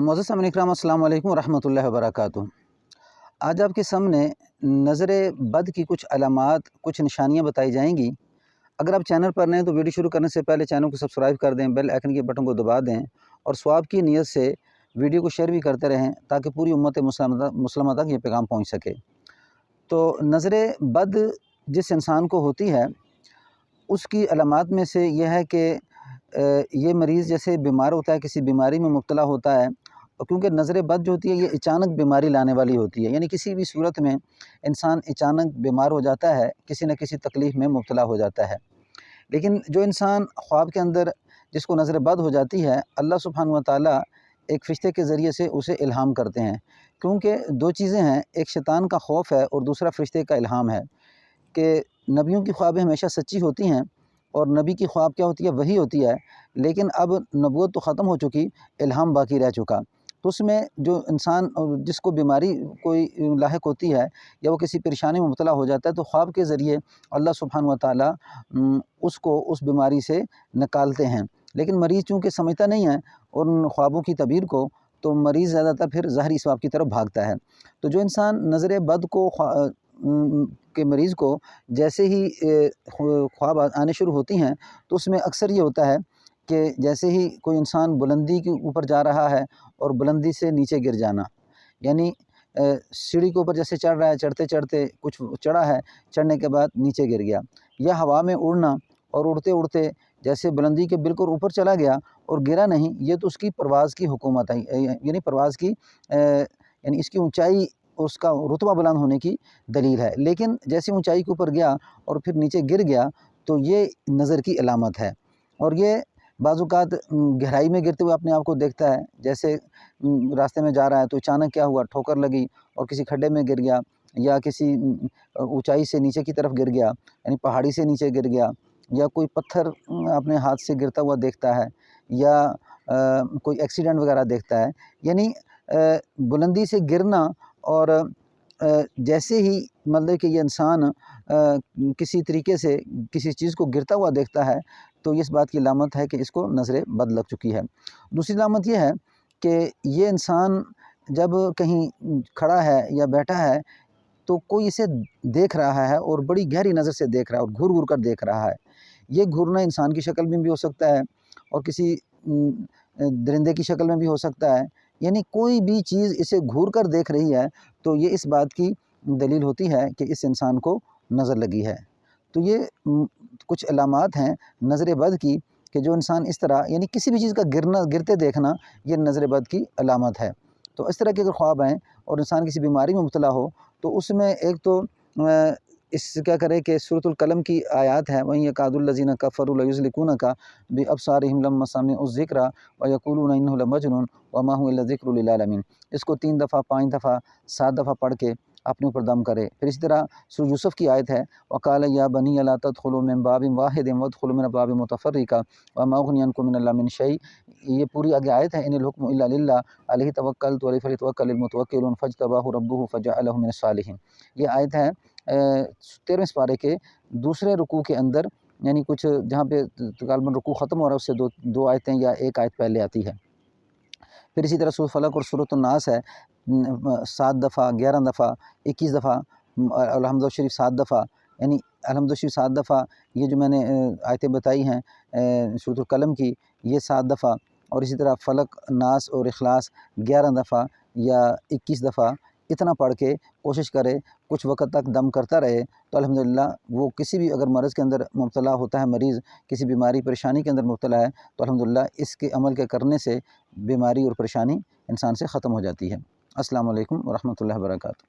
معزز سامعین اکرام، السلام علیکم ورحمۃ اللہ وبرکاتہ۔ آج آپ کے سامنے نظر بد کی کچھ علامات، کچھ نشانیاں بتائی جائیں گی۔ اگر آپ چینل پر نئے ہیں تو ویڈیو شروع کرنے سے پہلے چینل کو سبسکرائب کر دیں، بیل آئیکن کے بٹن کو دبا دیں اور ثواب کی نیت سے ویڈیو کو شیئر بھی کرتے رہیں تاکہ پوری امت مسلمہ تک یہ پیغام پہنچ سکے۔ تو نظر بد جس انسان کو ہوتی ہے اس کی علامات میں سے یہ ہے کہ یہ مریض جیسے بیمار ہوتا ہے، کسی بیماری میں مبتلا ہوتا ہے، اور کیونکہ نظر بد جو ہوتی ہے یہ اچانک بیماری لانے والی ہوتی ہے، یعنی کسی بھی صورت میں انسان اچانک بیمار ہو جاتا ہے، کسی نہ کسی تکلیف میں مبتلا ہو جاتا ہے۔ لیکن جو انسان خواب کے اندر جس کو نظر بد ہو جاتی ہے، اللہ سبحانہ و تعالیٰ ایک فرشتے کے ذریعے سے اسے الہام کرتے ہیں، کیونکہ دو چیزیں ہیں، ایک شیطان کا خوف ہے اور دوسرا فرشتے کا الہام ہے کہ نبیوں کی خوابیں ہمیشہ سچی ہوتی ہیں، اور نبی کی خواب کیا ہوتی ہے؟ وہی ہوتی ہے، لیکن اب نبوت تو ختم ہو چکی، الہام باقی رہ چکا۔ تو اس میں جو انسان جس کو بیماری کوئی لاحق ہوتی ہے یا وہ کسی پریشانی میں مبتلا ہو جاتا ہے تو خواب کے ذریعے اللہ سبحانہ و تعالیٰ اس کو اس بیماری سے نکالتے ہیں۔ لیکن مریض چونکہ سمجھتا نہیں ہے ان خوابوں کی تعبیر کو، تو مریض زیادہ تر پھر ظاہری اسباب کی طرف بھاگتا ہے۔ تو جو انسان نظر بد کو کے مریض کو جیسے ہی خواب آنے شروع ہوتی ہیں تو اس میں اکثر یہ ہوتا ہے کہ جیسے ہی کوئی انسان بلندی کے اوپر جا رہا ہے اور بلندی سے نیچے گر جانا، یعنی سیڑھی کے اوپر جیسے چڑھ رہا ہے، چڑھتے چڑھتے کچھ چڑھا ہے، چڑھنے کے بعد نیچے گر گیا، یا ہوا میں اڑنا اور اڑتے اڑتے جیسے بلندی کے بالکل اوپر چلا گیا اور گرا نہیں، یہ تو اس کی پرواز کی حکومت ہے، یعنی پرواز کی یعنی اس کی اونچائی، اس کا رتبہ بلند ہونے کی دلیل ہے۔ لیکن جیسے اونچائی کے اوپر گیا اور پھر نیچے گر گیا تو یہ نظر کی علامت ہے، اور یہ بعض اوقات گہرائی میں گرتے ہوئے اپنے آپ کو دیکھتا ہے، جیسے راستے میں جا رہا ہے تو اچانک کیا ہوا، ٹھوکر لگی اور کسی کھڈے میں گر گیا، یا کسی اونچائی سے نیچے کی طرف گر گیا، یعنی پہاڑی سے نیچے گر گیا، یا کوئی پتھر اپنے ہاتھ سے گرتا ہوا دیکھتا ہے، یا کوئی ایکسیڈنٹ وغیرہ دیکھتا ہے، یعنی بلندی سے گرنا، اور جیسے ہی مطلب کہ یہ انسان کسی طریقے سے کسی چیز کو گرتا ہوا دیکھتا ہے تو اس بات کی علامت ہے کہ اس کو نظر بد لگ چکی ہے۔ دوسری علامت یہ ہے کہ یہ انسان جب کہیں کھڑا ہے یا بیٹھا ہے تو کوئی اسے دیکھ رہا ہے اور بڑی گہری نظر سے دیکھ رہا ہے اور گھور گھور کر دیکھ رہا ہے۔ یہ گھورنا انسان کی شکل میں بھی ہو سکتا ہے اور کسی درندے کی شکل میں بھی ہو سکتا ہے، یعنی کوئی بھی چیز اسے گھور کر دیکھ رہی ہے تو یہ اس بات کی دلیل ہوتی ہے کہ اس انسان کو نظر لگی ہے۔ تو یہ کچھ علامات ہیں نظر بد کی کہ جو انسان اس طرح یعنی کسی بھی چیز کا گرتے دیکھنا یہ نظر بد کی علامت ہے۔ تو اس طرح کے اگر خواب ہیں اور انسان کسی بیماری میں مبتلا ہو تو اس میں ایک تو اس سے کیا کرے کہ سورۃ القلم کی آیات ہے، وَإِن يَكَادُ الَّذِينَ كَفَرُوا لَيُزْلِقُونَكَ بِأَبْصَارِهِمْ لَمَّا سَمِعُوا الذِّكْرَ وَيَقُولُونَ إِنَّهُ لَمَجْنُونٌ وَمَا هُوَ إِلَّا ذِكْرٌ لِّلْعَالَمِينَ۔ اس کو 3 دفعہ، 5 دفعہ، 7 دفعہ پڑھ کے اپنے اوپر دم کرے۔ پھر اسی طرح سورۃ یوسف کی آیت ہے، وَقَالَ يَا بَنِيَّ لَا تَدْخُلُوا مِن بَابٍ وَاحِدٍ وَادْخُلُوا مِنْ أَبْوَابٍ مُتَفَرِّقَةٍ وَمَا أُغْنِيَ عَنْكُم مِّنَ اللَّهِ مِنْ شَيْءٍ۔ یہ پوری آگے آیت ہے، إِنِ الْحُكْمُ إِلَّا لِلَّهِ عَلَيْهِ تَوَكَّلْتُ وَعَلَيْهِ فَلْيَتَوَكَّلِ الْمُتَوَكِّلُونَ فَاجْتَبَاهُ رَبُّهُ فَجَعَلَهُ مِنَ الصَّالِحِينَ۔ یہ آیت ہے 13ویں سپارے کے دوسرے رکوع کے اندر، یعنی کچھ جہاں پہ غالباً رکوع ختم ہو رہا ہے اس سے دو آیتیں یا ایک آیت پہلے آتی ہے۔ پھر اسی طرح سورۃ فلق اور سورۃ الناس ہے، 7 دفعہ، 11 دفعہ، 21 دفعہ، الحمد شریف 7 دفعہ، یعنی الحمد شریف 7 دفعہ، یہ جو میں نے آیتیں بتائی ہیں سورۃ القلم کی، یہ 7 دفعہ، اور اسی طرح فلق، ناس اور اخلاص 11 دفعہ یا 21 دفعہ، اتنا پڑھ کے کوشش کرے، کچھ وقت تک دم کرتا رہے تو الحمدللہ وہ کسی بھی اگر مرض کے اندر مبتلا ہوتا ہے، مریض کسی بیماری پریشانی کے اندر مبتلا ہے تو الحمدللہ اس کے عمل کے کرنے سے بیماری اور پریشانی انسان سے ختم ہو جاتی ہے۔ السلام علیکم ورحمۃ اللہ وبرکاتہ۔